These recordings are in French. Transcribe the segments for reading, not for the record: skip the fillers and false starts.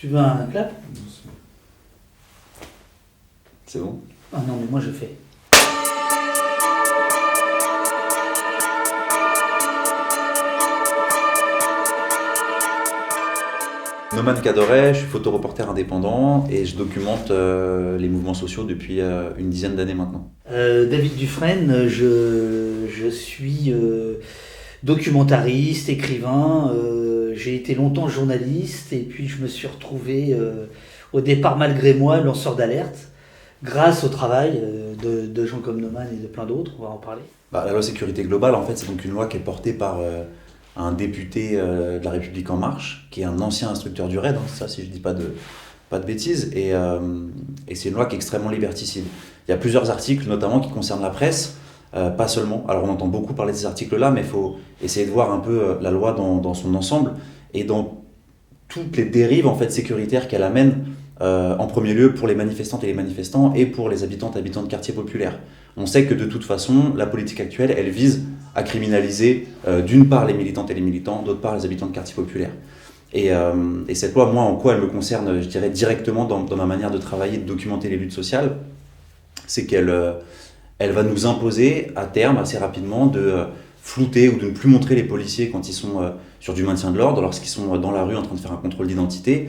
Tu veux un clap? C'est bon? Ah non, mais moi je fais. Noman Cadoret, je suis photoreporter indépendant et je documente les mouvements sociaux depuis une dizaine d'années maintenant. David Dufresne, je suis documentariste, écrivain. J'ai été longtemps journaliste et puis je me suis retrouvé au départ malgré moi lanceur d'alerte grâce au travail de gens comme Noman et de plein d'autres, on va en parler. La loi sécurité globale, en fait, c'est donc une loi qui est portée par un député de la République En Marche, qui est un ancien instructeur du RAID, ça si je dis pas de bêtises, et c'est une loi qui est extrêmement liberticide. Il y a plusieurs articles, notamment qui concernent la presse, pas seulement. Alors on entend beaucoup parler de ces articles-là, mais il faut essayer de voir un peu la loi dans son ensemble et dans toutes les dérives en fait sécuritaires qu'elle amène, en premier lieu pour les manifestantes et les manifestants et pour les habitantes et habitants de quartiers populaires. On sait que de toute façon, la politique actuelle, elle vise à criminaliser d'une part les militantes et les militants, d'autre part les habitants de quartiers populaires. Et cette loi, moi, en quoi elle me concerne, je dirais directement dans ma manière de travailler, de documenter les luttes sociales, c'est qu'elle va nous imposer à terme, assez rapidement, de flouter ou de ne plus montrer les policiers quand ils sont sur du maintien de l'ordre, lorsqu'ils sont dans la rue en train de faire un contrôle d'identité.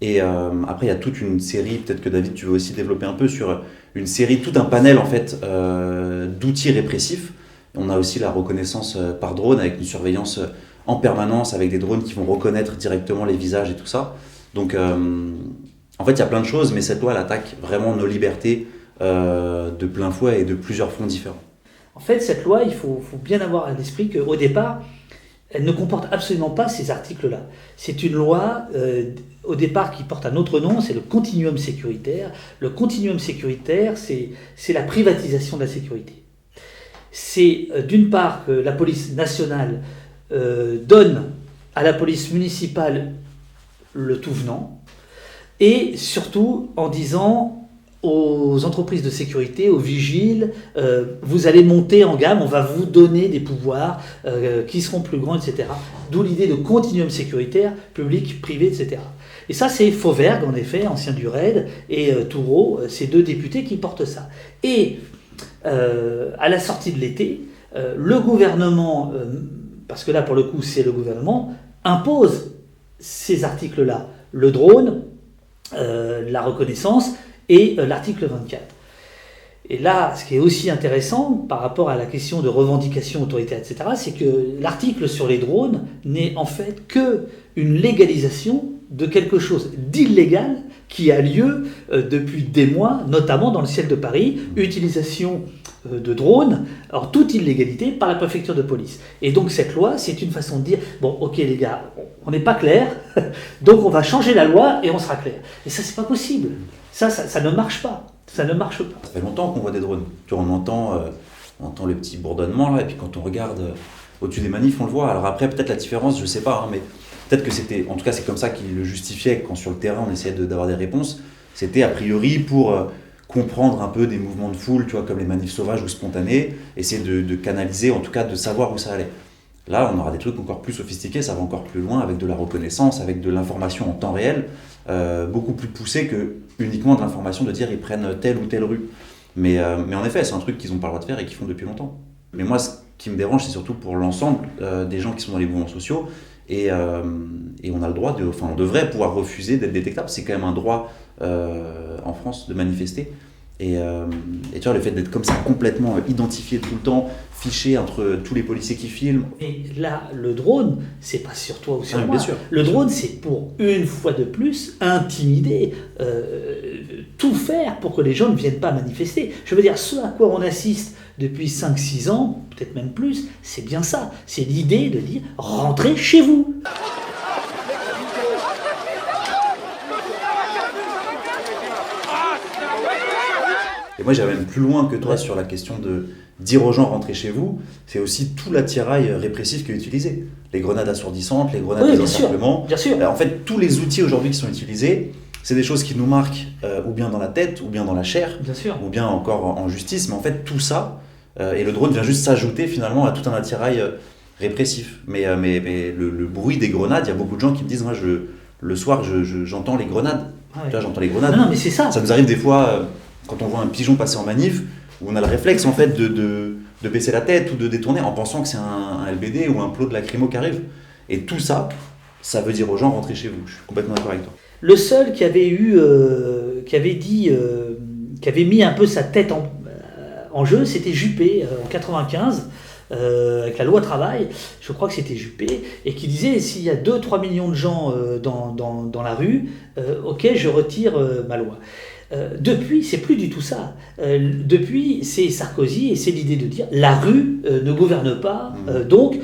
Et après, il y a toute une série, peut-être que David, tu veux aussi développer un peu, sur une série, tout un panel en fait d'outils répressifs. On a aussi la reconnaissance par drone avec une surveillance en permanence avec des drones qui vont reconnaître directement les visages et tout ça. Donc en fait, il y a plein de choses, mais cette loi, elle attaque vraiment nos libertés de plein fouet et de plusieurs fronts différents. En fait, cette loi, il faut bien avoir à l'esprit qu'au départ, elle ne comporte absolument pas ces articles-là. C'est une loi, au départ, qui porte un autre nom, c'est le continuum sécuritaire. Le continuum sécuritaire, c'est la privatisation de la sécurité. C'est d'une part que la police nationale donne à la police municipale le tout venant, et surtout en disant aux entreprises de sécurité, aux vigiles, vous allez monter en gamme, on va vous donner des pouvoirs qui seront plus grands, etc. D'où l'idée de continuum sécuritaire, public, privé, etc. Et ça, c'est Fauvergue, en effet, ancien du RAID, et Toureau, ces deux députés qui portent ça. Et à la sortie de l'été, le gouvernement, parce que là, pour le coup, c'est le gouvernement, impose ces articles-là. Le drone, la reconnaissance, et l'article 24. Et là, ce qui est aussi intéressant par rapport à la question de revendication autoritaire, etc., c'est que l'article sur les drones n'est en fait que une légalisation de quelque chose d'illégal qui a lieu depuis des mois, notamment dans le ciel de Paris, utilisation de drones, alors toute illégalité par la préfecture de police. Et donc cette loi, c'est une façon de dire, bon ok les gars, on n'est pas clair, donc on va changer la loi et on sera clair. Et ça, c'est pas possible. Ça ne marche pas. Ça ne marche pas. Ça fait longtemps qu'on voit des drones. On entend le petit bourdonnement là, et puis quand on regarde au-dessus des manifs, on le voit. Alors après, peut-être la différence, je sais pas, mais peut-être que c'était, en tout cas c'est comme ça qu'ils le justifiaient quand sur le terrain on essayait d'avoir des réponses. C'était a priori pour comprendre un peu des mouvements de foule, tu vois, comme les manifs sauvages ou spontanés, essayer de canaliser, en tout cas de savoir où ça allait. Là, on aura des trucs encore plus sophistiqués, ça va encore plus loin, avec de la reconnaissance, avec de l'information en temps réel, beaucoup plus poussée que uniquement de l'information de dire ils prennent telle ou telle rue. Mais en effet, c'est un truc qu'ils n'ont pas le droit de faire et qu'ils font depuis longtemps. Mais moi, ce qui me dérange, c'est surtout pour l'ensemble des gens qui sont dans les mouvements sociaux. Et on a le droit on devrait pouvoir refuser d'être détectable. C'est quand même un droit en France de manifester. Et tu vois, le fait d'être comme ça complètement identifié tout le temps, fiché entre tous les policiers qui filment. Et là, le drone, c'est pas sur toi ou sur moi. Bien sûr. Le drone, c'est pour une fois de plus intimider, tout faire pour que les gens ne viennent pas manifester. Je veux dire, ce à quoi on assiste depuis 5-6 ans, peut-être même plus, c'est bien ça. C'est l'idée de dire « rentrez chez vous ». Et moi, j'irais même plus loin que toi sur la question de dire aux gens rentrez chez vous. C'est aussi tout l'attirail répressif qui est utilisé. Les grenades assourdissantes, les grenades de désencerclement. Bien sûr. En fait, tous les outils aujourd'hui qui sont utilisés, c'est des choses qui nous marquent ou bien dans la tête, ou bien dans la chair, bien sûr, ou bien encore en justice. Mais en fait, tout ça, et le drone vient juste s'ajouter finalement à tout un attirail répressif. Mais le bruit des grenades, il y a beaucoup de gens qui me disent, moi, le soir, j'entends les grenades. Ouais. Tu vois, j'entends les grenades. Non, mais c'est ça. Ça nous arrive des fois, quand on voit un pigeon passer en manif, où on a le réflexe en fait de baisser la tête ou de détourner en pensant que c'est un LBD ou un plot de lacrymo qui arrive. Et tout ça, ça veut dire aux gens rentrez chez vous. Je suis complètement d'accord avec toi. Le seul qui avait qui avait mis un peu sa tête en jeu, c'était Juppé en 95. Avec la loi travail, je crois que c'était Juppé, et qui disait s'il y a 2-3 millions de gens dans la rue, ok, je retire ma loi. Depuis, c'est plus du tout ça. Depuis, c'est Sarkozy, et c'est l'idée de dire la rue ne gouverne pas. Donc,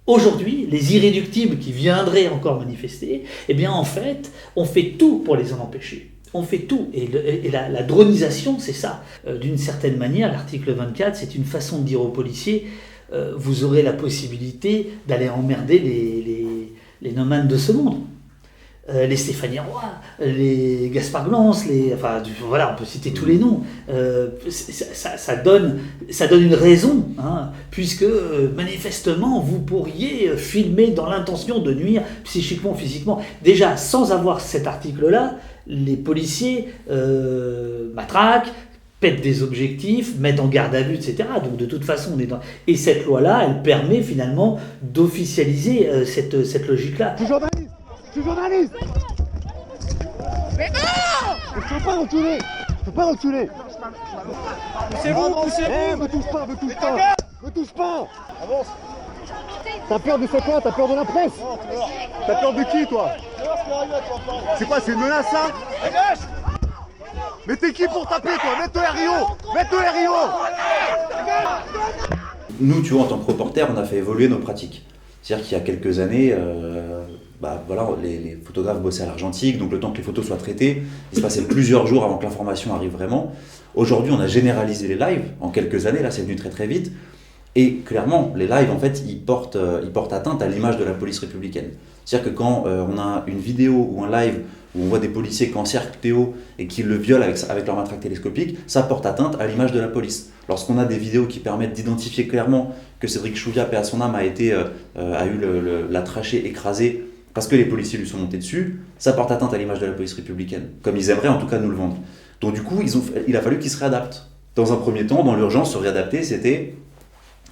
aujourd'hui, les irréductibles qui viendraient encore manifester, eh bien en fait, on fait tout pour les en empêcher. On fait tout. Et la dronisation, c'est ça. D'une certaine manière, l'article 24, c'est une façon de dire aux policiers, vous aurez la possibilité d'aller emmerder les nomanes de ce monde. Les Stéphanie Roy, les Gaspard Glance, voilà, on peut citer tous les noms. Ça donne une raison, hein, puisque manifestement, vous pourriez filmer dans l'intention de nuire psychiquement, physiquement. Déjà, sans avoir cet article-là, les policiers matraquent, pètent des objectifs, mettent en garde à vue, etc. Donc de toute façon, on est dans... Et cette loi-là, elle permet finalement d'officialiser cette logique-là. Je suis journaliste. Mais non! Je peux pas reculer. Je peux pas reculer. Poussez-vous. Me touche pas. Me touche pas. Avance. T'as peur de c'est quoi? T'as peur de la presse? T'as peur de qui, toi? C'est quoi? C'est une menace, ça? Mais t'es qui pour taper, toi? Mets-toi RIO. Nous, tu vois, en tant que reporter, on a fait évoluer nos pratiques. C'est-à-dire qu'il y a quelques années, les photographes bossaient à l'argentique, donc le temps que les photos soient traitées, il se passait plusieurs jours avant que l'information arrive vraiment. Aujourd'hui, on a généralisé les lives. En quelques années, là, c'est venu très très vite. Et clairement, les lives, en fait, ils portent atteinte à l'image de la police républicaine. C'est-à-dire que quand on a une vidéo ou un live où on voit des policiers qui encerclent Théo et qui le violent avec leur matraque télescopique, ça porte atteinte à l'image de la police. Lorsqu'on a des vidéos qui permettent d'identifier clairement que Cédric Chouviat, paix à son âme, a eu la trachée écrasée parce que les policiers lui sont montés dessus, ça porte atteinte à l'image de la police républicaine, comme ils aimeraient en tout cas nous le vendre. Donc du coup, il a fallu qu'ils se réadaptent. Dans un premier temps, dans l'urgence, se réadapter, c'était,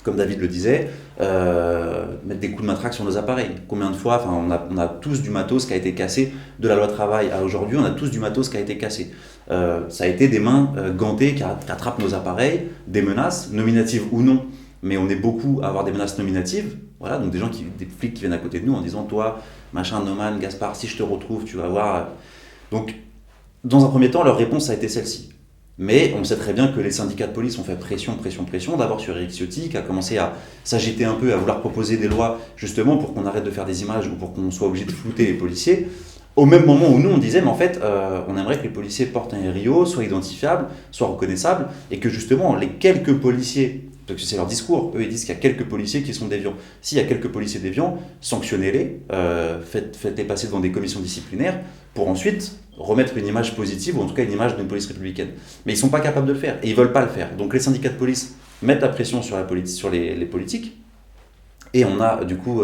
comme David le disait, mettre des coups de matraque sur nos appareils. Combien de fois, on a tous du matos qui a été cassé, de la loi travail à aujourd'hui, on a tous du matos qui a été cassé. Ça a été des mains gantées qui attrapent nos appareils, des menaces, nominatives ou non, mais on est beaucoup à avoir des menaces nominatives, voilà, donc des flics qui viennent à côté de nous en disant, toi, machin, Noman, Gaspard, si je te retrouve, tu vas voir. Donc, dans un premier temps, leur réponse a été celle-ci. Mais on sait très bien que les syndicats de police ont fait pression, d'abord sur Éric Ciotti, qui a commencé à s'agiter un peu, à vouloir proposer des lois justement pour qu'on arrête de faire des images ou pour qu'on soit obligé de flouter les policiers. Au même moment où nous, on disait, mais en fait, on aimerait que les policiers portent un RIO, soient identifiables, soient reconnaissables, et que justement, les quelques policiers, parce que c'est leur discours, eux, ils disent qu'il y a quelques policiers qui sont déviants. S'il y a quelques policiers déviants, sanctionnez-les, faites-les passer devant des commissions disciplinaires, pour ensuite remettre une image positive, ou en tout cas une image d'une police républicaine. Mais ils ne sont pas capables de le faire, et ils ne veulent pas le faire. Donc les syndicats de police mettent la pression sur les politiques, et on a du coup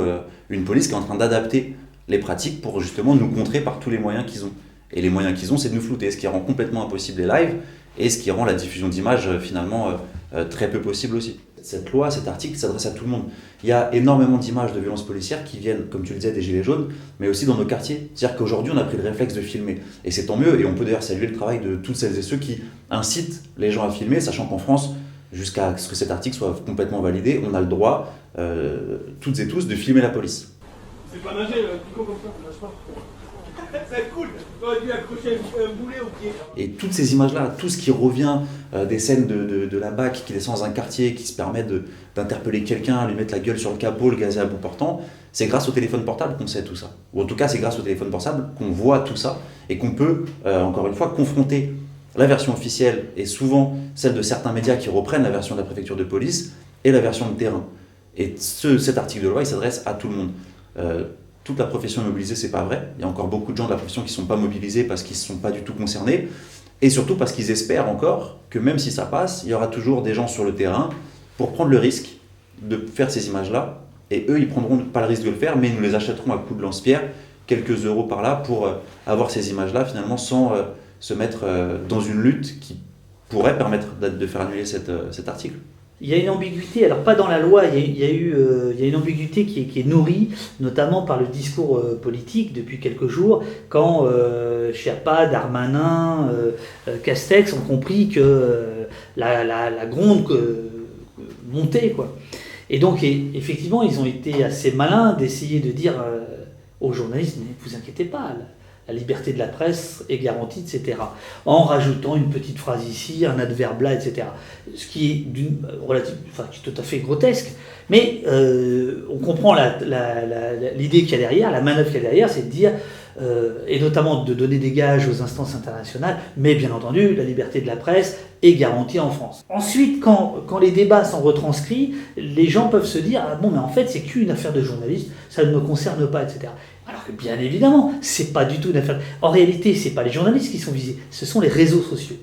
une police qui est en train d'adapter les pratiques pour justement nous contrer par tous les moyens qu'ils ont. Et les moyens qu'ils ont, c'est de nous flouter, ce qui rend complètement impossible les lives, et ce qui rend la diffusion d'images finalement très peu possible aussi. Cette loi, cet article s'adresse à tout le monde. Il y a énormément d'images de violences policières qui viennent, comme tu le disais, des Gilets jaunes, mais aussi dans nos quartiers. C'est-à-dire qu'aujourd'hui, on a pris le réflexe de filmer. Et c'est tant mieux, et on peut d'ailleurs saluer le travail de toutes celles et ceux qui incitent les gens à filmer, sachant qu'en France, jusqu'à ce que cet article soit complètement validé, on a le droit, toutes et tous, de filmer la police. C'est pas nager, Pico comme ça, nage pas. C'est cool, t'aurais dû accrocher un boulet au pied. Et toutes ces images-là, tout ce qui revient des scènes de la BAC qui descend dans un quartier, qui se permet d'interpeller quelqu'un, lui mettre la gueule sur le capot, le gazer à bout portant, c'est grâce au téléphone portable qu'on sait tout ça. Ou en tout cas, c'est grâce au téléphone portable qu'on voit tout ça et qu'on peut, encore une fois, confronter la version officielle et souvent celle de certains médias qui reprennent la version de la préfecture de police et la version de terrain. Et cet article de loi, il s'adresse à tout le monde. Toute la profession est mobilisée, c'est pas vrai. Il y a encore beaucoup de gens de la profession qui ne sont pas mobilisés parce qu'ils ne sont pas du tout concernés. Et surtout parce qu'ils espèrent encore que même si ça passe, il y aura toujours des gens sur le terrain pour prendre le risque de faire ces images-là. Et eux, ils ne prendront pas le risque de le faire, mais ils nous les achèteront à coups de lance-pierre, quelques euros par là pour avoir ces images-là, finalement, sans se mettre dans une lutte qui pourrait permettre de faire annuler cet article. Il y a une ambiguïté, alors pas dans la loi, il y a une ambiguïté qui est nourrie, notamment par le discours politique depuis quelques jours, quand Sherpa, Darmanin, Castex ont compris que la gronde montait, quoi. Et donc, effectivement, ils ont été assez malins d'essayer de dire aux journalistes, ne vous inquiétez pas, la liberté de la presse est garantie, etc. En rajoutant une petite phrase ici, un adverbe là, etc. Ce qui est qui est tout à fait grotesque. Mais on comprend l'idée qu'il y a derrière, la manœuvre qu'il y a derrière, c'est de dire, et notamment de donner des gages aux instances internationales, mais bien entendu, la liberté de la presse est garantie en France. Ensuite, quand les débats sont retranscrits, les gens peuvent se dire, ah bon, mais en fait, c'est qu'une affaire de journaliste, ça ne me concerne pas, etc. Alors que bien évidemment, c'est pas du tout une affaire. En réalité, c'est pas les journalistes qui sont visés, ce sont les réseaux sociaux.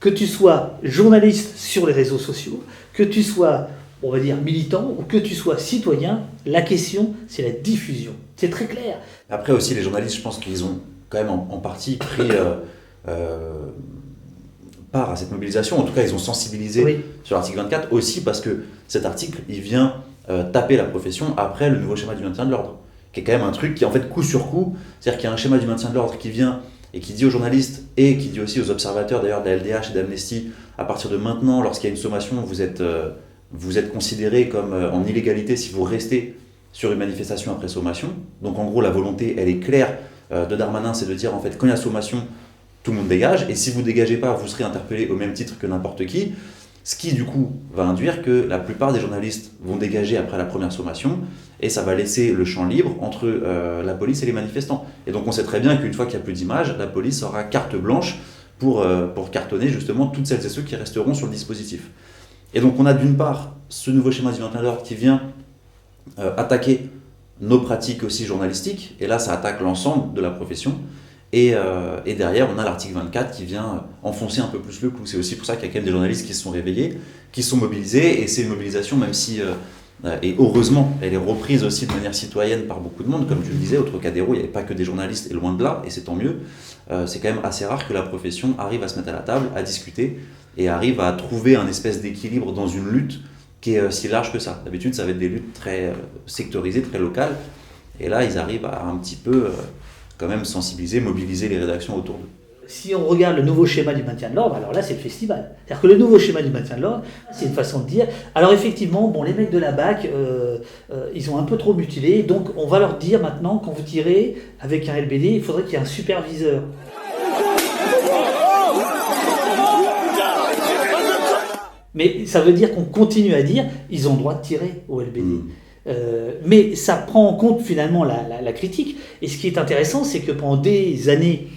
Que tu sois journaliste sur les réseaux sociaux, que tu sois, on va dire, militant, ou que tu sois citoyen, la question, c'est la diffusion. C'est très clair. Après aussi, les journalistes, je pense qu'ils ont quand même en partie pris part à cette mobilisation. En tout cas, ils ont sensibilisé sur l'article 24, aussi parce que cet article, il vient taper la profession après le nouveau schéma du maintien de l'ordre, qui est quand même un truc qui, en fait, coup sur coup, c'est-à-dire qu'il y a un schéma du maintien de l'ordre qui vient et qui dit aux journalistes et qui dit aussi aux observateurs, d'ailleurs, de la LDH et d'Amnesty, à partir de maintenant, lorsqu'il y a une sommation, vous êtes considéré comme en illégalité si vous restez sur une manifestation après sommation. Donc en gros, la volonté, elle est claire de Darmanin, c'est de dire, en fait, quand il y a sommation, tout le monde dégage, et si vous ne dégagez pas, vous serez interpellé au même titre que n'importe qui, ce qui du coup va induire que la plupart des journalistes vont dégager après la première sommation, et ça va laisser le champ libre entre la police et les manifestants. Et donc on sait très bien qu'une fois qu'il n'y a plus d'images, la police aura carte blanche pour cartonner justement toutes celles et ceux qui resteront sur le dispositif. Et donc on a d'une part ce nouveau schéma du maintien de l'ordre qui vient attaquer nos pratiques aussi journalistiques, et là ça attaque l'ensemble de la profession, et derrière on a l'article 24 qui vient enfoncer un peu plus le clou. C'est aussi pour ça qu'il y a quand même des journalistes qui se sont réveillés, qui se sont mobilisés, et c'est une mobilisation, même si, et heureusement, elle est reprise aussi de manière citoyenne par beaucoup de monde, comme tu le disais, au Trocadéro, il n'y avait pas que des journalistes, et loin de là, et c'est tant mieux. C'est quand même assez rare que la profession arrive à se mettre à la table, à discuter, et arrive à trouver un espèce d'équilibre dans une lutte qui est si large que ça. D'habitude, ça va être des luttes très sectorisées, très locales, et là, ils arrivent à un petit peu quand même sensibiliser, mobiliser les rédactions autour d'eux. Si on regarde le nouveau schéma du maintien de l'ordre, alors là, c'est le festival. C'est-à-dire que le nouveau schéma du maintien de l'ordre, c'est une façon de dire, alors effectivement, bon, les mecs de la BAC, ils ont un peu trop mutilé, donc on va leur dire maintenant, quand vous tirez avec un LBD, il faudrait qu'il y ait un superviseur. Mais ça veut dire qu'on continue à dire, ils ont le droit de tirer au LBD. Mais ça prend en compte finalement la critique. Et ce qui est intéressant, c'est que pendant des années,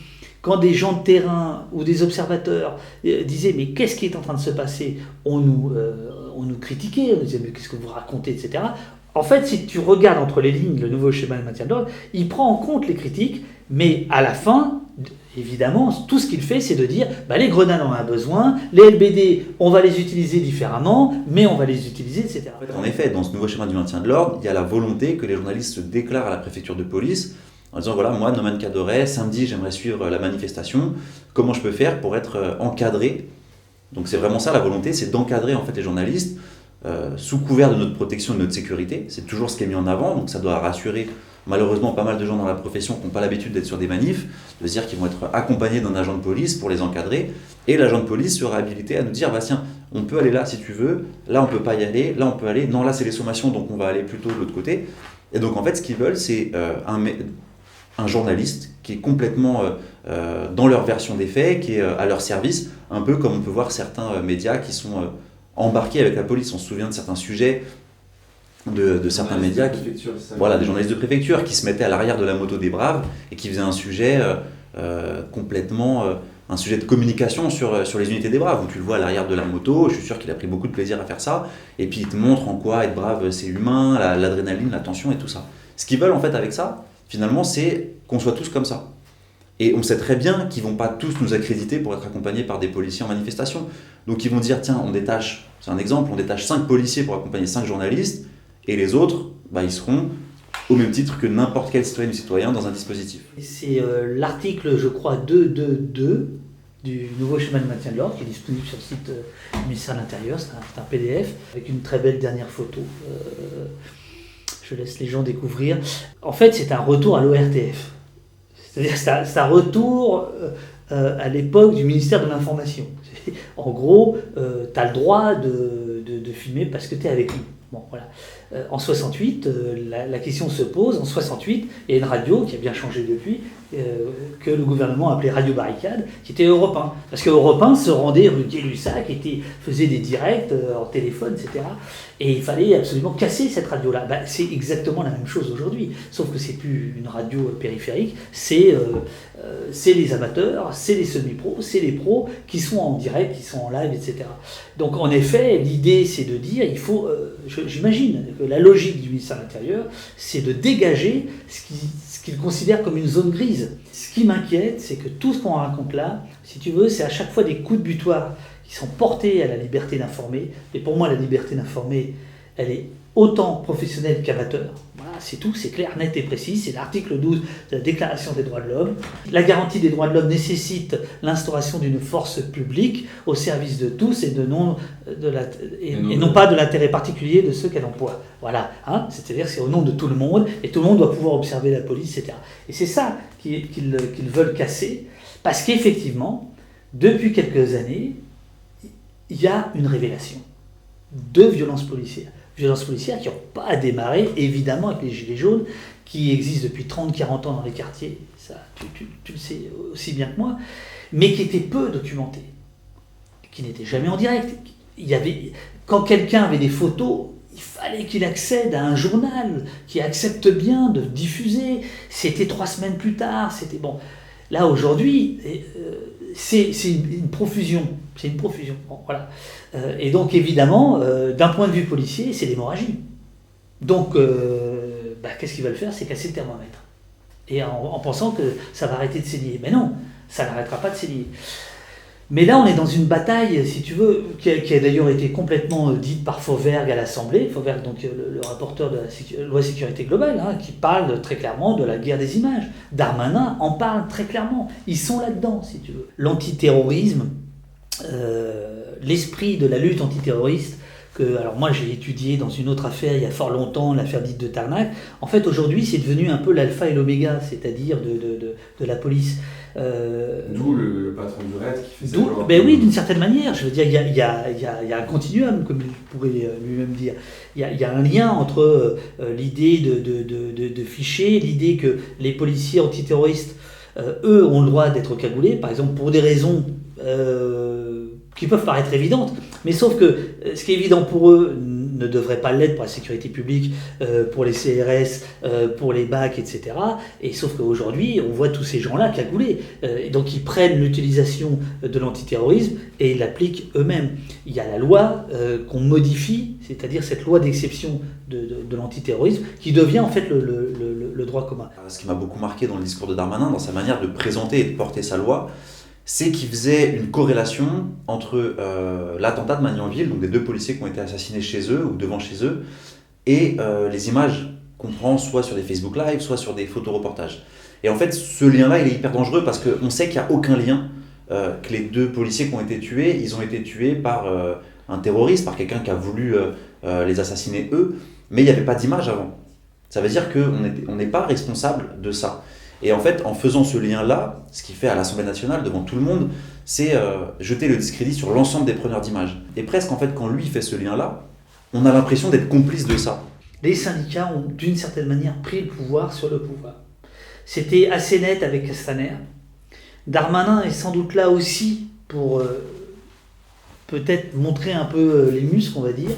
quand des gens de terrain ou des observateurs disaient « mais qu'est-ce qui est en train de se passer ?» on nous critiquait, on nous disait « mais qu'est-ce que vous racontez ?» etc. En fait, si tu regardes entre les lignes le nouveau schéma de maintien de l'ordre, il prend en compte les critiques, mais à la fin, évidemment, tout ce qu'il fait, c'est de dire les grenades, on en a besoin, les LBD, on va les utiliser différemment, mais on va les utiliser, etc. En effet, dans ce nouveau schéma du maintien de l'ordre, il y a la volonté que les journalistes se déclarent à la préfecture de police en disant voilà, moi, Noman Cadoret, samedi, j'aimerais suivre la manifestation, comment je peux faire pour être encadré? Donc c'est vraiment ça la volonté, c'est d'encadrer en fait les journalistes sous couvert de notre protection et de notre sécurité. C'est toujours ce qui est mis en avant, donc ça doit rassurer malheureusement pas mal de gens dans la profession qui n'ont pas l'habitude d'être sur des manifs, de se dire qu'ils vont être accompagnés d'un agent de police pour les encadrer, et l'agent de police sera habilité à nous dire tiens, on peut aller là si tu veux, là on peut pas y aller, là on peut aller, non là c'est les sommations donc on va aller plutôt de l'autre côté. Et donc en fait ce qu'ils veulent c'est un journaliste qui est complètement dans leur version des faits, qui est à leur service, un peu comme on peut voir certains médias qui sont embarqués avec la police. On se souvient de certains sujets de certains médias, des journalistes de préfecture qui se mettaient à l'arrière de la moto des braves et qui faisaient un sujet complètement, un sujet de communication sur les unités des braves, où tu le vois à l'arrière de la moto, je suis sûr qu'il a pris beaucoup de plaisir à faire ça, et puis il te montre en quoi être brave c'est humain, l'adrénaline, la tension et tout ça. Ce qu'ils veulent en fait avec ça, finalement, c'est qu'on soit tous comme ça. Et on sait très bien qu'ils ne vont pas tous nous accréditer pour être accompagnés par des policiers en manifestation. Donc ils vont dire, tiens, on détache, c'est un exemple, on détache 5 policiers pour accompagner 5 journalistes, et les autres, ils seront au même titre que n'importe quel citoyen ou citoyen dans un dispositif. C'est l'article, je crois, 2.2.2 du nouveau schéma de maintien de l'ordre qui est disponible sur le site du ministère de l'Intérieur. C'est un PDF avec une très belle dernière photo. Je laisse les gens découvrir. En fait, c'est un retour à l'ORTF. C'est-à-dire que c'est un retour à l'époque du ministère de l'Information. En gros, tu as le droit de filmer parce que tu es avec nous. Bon, voilà. En 68, la question se pose. En 68, il y a une radio qui a bien changé depuis, que le gouvernement appelait Radio Barricade, qui était Europe 1. Parce que Europe 1 se rendait rue Gay-Lussac, faisait des directs en téléphone, etc. Et il fallait absolument casser cette radio-là. C'est exactement la même chose aujourd'hui, sauf que c'est plus une radio périphérique, c'est les amateurs, c'est les semi-pros, c'est les pros qui sont en direct, qui sont en live, etc. Donc en effet, l'idée c'est de dire, il faut, j'imagine que la logique du ministère de l'Intérieur, c'est de dégager ce qu'il considère comme une zone grise. Ce qui m'inquiète, c'est que tout ce qu'on raconte là, si tu veux, c'est à chaque fois des coups de butoir qui sont portés à la liberté d'informer. Et pour moi, la liberté d'informer, elle est autant professionnelle qu'amateur. Voilà, c'est tout, c'est clair, net et précis. C'est l'article 12 de la Déclaration des droits de l'homme. La garantie des droits de l'homme nécessite l'instauration d'une force publique au service de tous et non pas de l'intérêt particulier de ceux qu'elle emploie. Voilà, hein, c'est-à-dire que c'est au nom de tout le monde et tout le monde doit pouvoir observer la police, etc. Et c'est ça qu'ils veulent casser parce qu'effectivement, depuis quelques années, il y a une révélation de violences policières. Violences policières qui n'ont pas démarré, évidemment, avec les Gilets jaunes, qui existent depuis 30-40 ans dans les quartiers, ça, tu le sais aussi bien que moi, mais qui étaient peu documentées, qui n'étaient jamais en direct. Quand quelqu'un avait des photos, il fallait qu'il accède à un journal, qui accepte bien de diffuser. C'était 3 semaines plus tard, c'était bon. Là, aujourd'hui, c'est une profusion. C'est une profusion. Bon, voilà. Et donc, évidemment, d'un point de vue policier, c'est l'hémorragie. Donc, qu'est-ce qu'ils veulent faire? C'est casser le thermomètre. Et en pensant que ça va arrêter de saigner. Mais non, ça n'arrêtera pas de saigner. Mais là, on est dans une bataille, si tu veux, qui a d'ailleurs été complètement dite par Fauvergue à l'Assemblée. Fauvergue, donc le rapporteur de la loi sécurité globale, hein, qui parle très clairement de la guerre des images. Darmanin en parle très clairement. Ils sont là-dedans, si tu veux. L'antiterrorisme, l'esprit de la lutte antiterroriste, alors moi j'ai étudié dans une autre affaire il y a fort longtemps, l'affaire dite de Tarnac. En fait, aujourd'hui, c'est devenu un peu l'alpha et l'oméga, c'est-à-dire de la police. D'où le patron du RAID qui fait ça. Oui, d'une certaine manière. Je veux dire, il y a un continuum, comme il pourrait lui-même dire. Il y a un lien entre l'idée de ficher, l'idée que les policiers antiterroristes, eux, ont le droit d'être cagoulés, par exemple, pour des raisons qui peuvent paraître évidentes, mais sauf que ce qui est évident pour eux ne devrait pas l'être pour la sécurité publique, pour les CRS, pour les BAC, etc. Et sauf qu'aujourd'hui, on voit tous ces gens-là cagoulés. Et donc ils prennent l'utilisation de l'antiterrorisme et ils l'appliquent eux-mêmes. Il y a la loi qu'on modifie, c'est-à-dire cette loi d'exception de l'antiterrorisme, qui devient en fait le droit commun. Ce qui m'a beaucoup marqué dans le discours de Darmanin, dans sa manière de présenter et de porter sa loi, c'est qu'il faisait une corrélation entre l'attentat de Magnanville, donc des 2 policiers qui ont été assassinés chez eux ou devant chez eux, et les images qu'on prend soit sur des Facebook Live, soit sur des photoreportages. Et en fait, ce lien-là, il est hyper dangereux parce qu'on sait qu'il n'y a aucun lien, que les 2 policiers qui ont été tués, ils ont été tués par un terroriste, par quelqu'un qui a voulu les assassiner eux, mais il n'y avait pas d'image avant. Ça veut dire qu'on n'est pas responsable de ça. Et en fait, en faisant ce lien-là, ce qu'il fait à l'Assemblée nationale devant tout le monde, c'est jeter le discrédit sur l'ensemble des preneurs d'images. Et presque, en fait, quand lui fait ce lien-là, on a l'impression d'être complice de ça. Les syndicats ont, d'une certaine manière, pris le pouvoir sur le pouvoir. C'était assez net avec Castaner. Darmanin est sans doute là aussi pour peut-être montrer un peu les muscles, on va dire.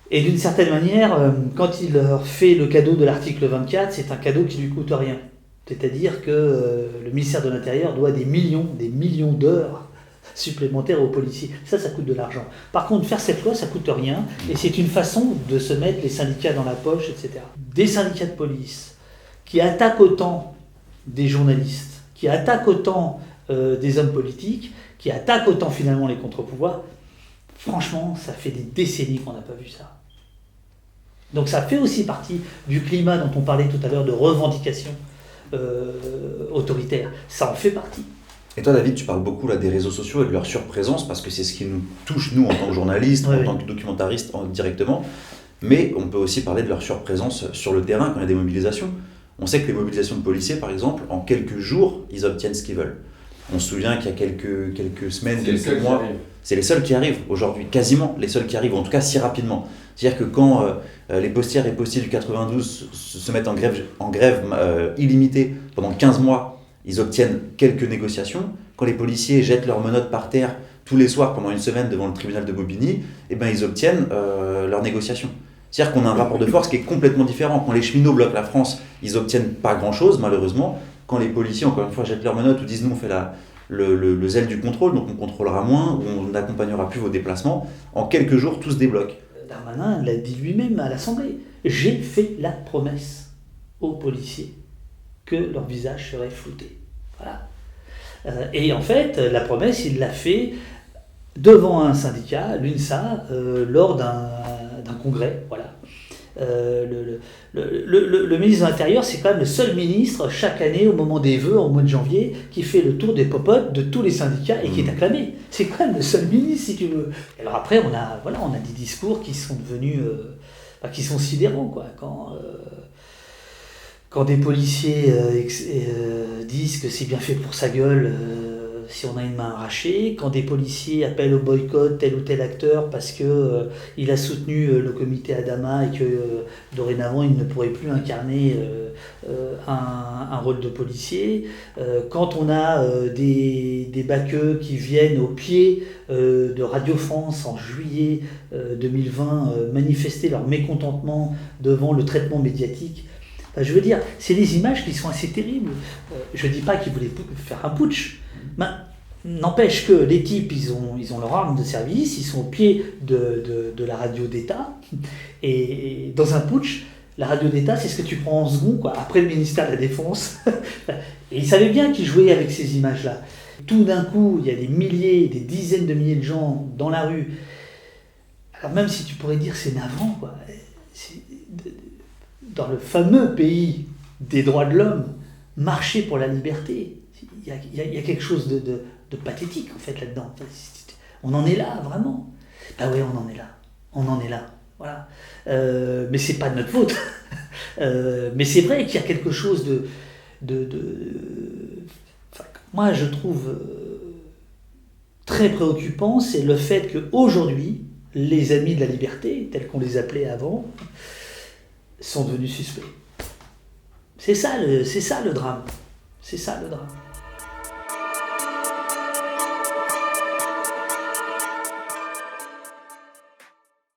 Et d'une certaine manière, quand il leur fait le cadeau de l'article 24, c'est un cadeau qui ne lui coûte rien. C'est-à-dire que le ministère de l'Intérieur doit des millions d'heures supplémentaires aux policiers. Ça coûte de l'argent. Par contre, faire cette loi, ça coûte rien. Et c'est une façon de se mettre les syndicats dans la poche, etc. Des syndicats de police qui attaquent autant des journalistes, qui attaquent autant des hommes politiques, qui attaquent autant finalement les contre-pouvoirs, franchement, ça fait des décennies qu'on n'a pas vu ça. Donc ça fait aussi partie du climat dont on parlait tout à l'heure de revendication autoritaire. Ça en fait partie. Et toi, David, tu parles beaucoup là, des réseaux sociaux et de leur surprésence, parce que c'est ce qui nous touche, nous, en tant que journalistes, en tant que documentaristes, directement. Mais on peut aussi parler de leur surprésence sur le terrain quand il y a des mobilisations. On sait que les mobilisations de policiers, par exemple, en quelques jours, ils obtiennent ce qu'ils veulent. On se souvient qu'il y a quelques semaines, quelques mois, c'est les seuls qui arrivent aujourd'hui, quasiment les seuls qui arrivent, en tout cas si rapidement. C'est-à-dire que quand les postières et postiers du 92 se mettent en grève illimitée pendant 15 mois, ils obtiennent quelques négociations. Quand les policiers jettent leurs menottes par terre tous les soirs pendant une semaine devant le tribunal de Bobigny, eh ben, ils obtiennent leurs négociations. C'est-à-dire qu'on a un rapport de force qui est complètement différent. Quand les cheminots bloquent la France, ils obtiennent pas grand-chose, malheureusement. Quand les policiers, encore une fois, jettent leurs menottes ou disent « nous, on fait le zèle du contrôle, donc on contrôlera moins, ou on n'accompagnera plus vos déplacements », en quelques jours, tout se débloque. Darmanin l'a dit lui-même à l'Assemblée. J'ai fait la promesse aux policiers que leur visage serait flouté. Voilà. Et en fait, la promesse, il l'a fait devant un syndicat, l'UNSA, lors d'un congrès. Voilà. Le ministre de l'Intérieur, c'est quand même le seul ministre, chaque année, au moment des vœux, au mois de janvier, qui fait le tour des popotes de tous les syndicats et qui est acclamé. C'est quand même le seul ministre, si tu veux. Alors après, on a des discours qui sont devenus... qui sont sidérants, quoi. Quand des policiers disent que c'est bien fait pour sa gueule si on a une main arrachée, quand des policiers appellent au boycott tel ou tel acteur parce que il a soutenu le comité Adama et que dorénavant il ne pourrait plus incarner un rôle de policier, quand on a des baqueux qui viennent au pied de Radio France en juillet 2020 manifester leur mécontentement devant le traitement médiatique. Je veux dire, c'est des images qui sont assez terribles. Je ne dis pas qu'ils voulaient faire un putsch, mais n'empêche que les types, ils ont leur arme de service, ils sont au pied de la radio d'État, et dans un putsch, la radio d'État, c'est ce que tu prends en second, quoi, après le ministère de la Défense. Et ils savaient bien qu'ils jouaient avec ces images-là. Tout d'un coup, il y a des milliers, des dizaines de milliers de gens dans la rue. Alors même si tu pourrais dire c'est navrant, quoi, dans le fameux pays des droits de l'homme, marcher pour la liberté, il y a quelque chose de pathétique en fait là-dedans. On en est là, vraiment. Ah oui, on en est là. Voilà. Mais c'est pas de notre faute. Mais c'est vrai qu'il y a quelque chose moi je trouve très préoccupant, c'est le fait qu'aujourd'hui, les amis de la liberté, tels qu'on les appelait avant, sont devenus suspects. C'est ça le drame. C'est ça le drame.